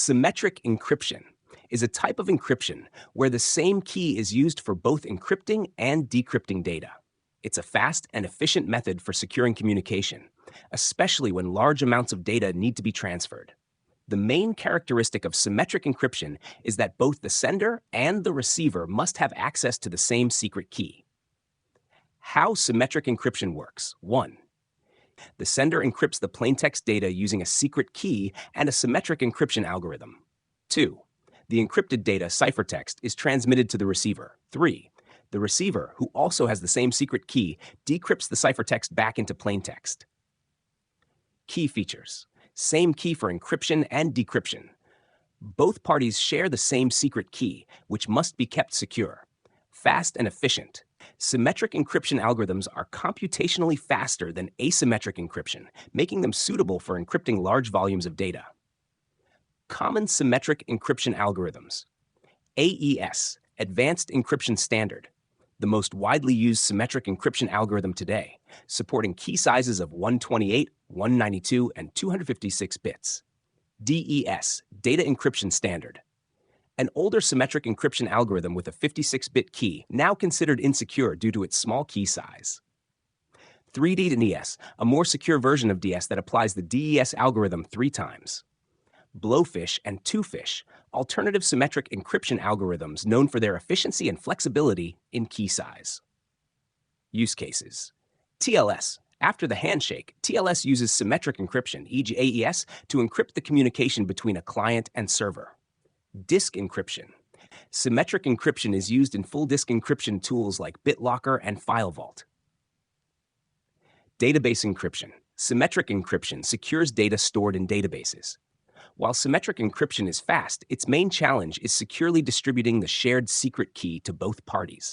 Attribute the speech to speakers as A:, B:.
A: Symmetric encryption is a type of encryption where the same key is used for both encrypting and decrypting data. It's a fast and efficient method for securing communication, especially when large amounts of data need to be transferred. The main characteristic of symmetric encryption is that both the sender and the receiver must have access to the same secret key. How symmetric encryption works. 1. The sender encrypts the plaintext data using a secret key and a symmetric encryption algorithm. 2. The encrypted data, ciphertext, is transmitted to the receiver. 3. The receiver, who also has the same secret key, decrypts the ciphertext back into plaintext. Key features. Same key for encryption and decryption. Both parties share the same secret key, which must be kept secure. Fast and efficient. Symmetric encryption algorithms are computationally faster than asymmetric encryption, making them suitable for encrypting large volumes of data. Common symmetric encryption algorithms. AES, Advanced Encryption Standard, the most widely used symmetric encryption algorithm today, supporting key sizes of 128, 192, and 256 bits. DES, Data Encryption Standard, an older symmetric encryption algorithm with a 56-bit key, now considered insecure due to its small key size. 3D-DS, a more secure version of DS that applies the DES algorithm 3 times. Blowfish and Twofish, alternative symmetric encryption algorithms known for their efficiency and flexibility in key size. Use cases. TLS. After the handshake, TLS uses symmetric encryption, e.g. AES, to encrypt the communication between a client and server. Disk encryption. Symmetric encryption is used in full disk encryption tools like BitLocker and FileVault. Database encryption. Symmetric encryption secures data stored in databases. While symmetric encryption is fast, its main challenge is securely distributing the shared secret key to both parties.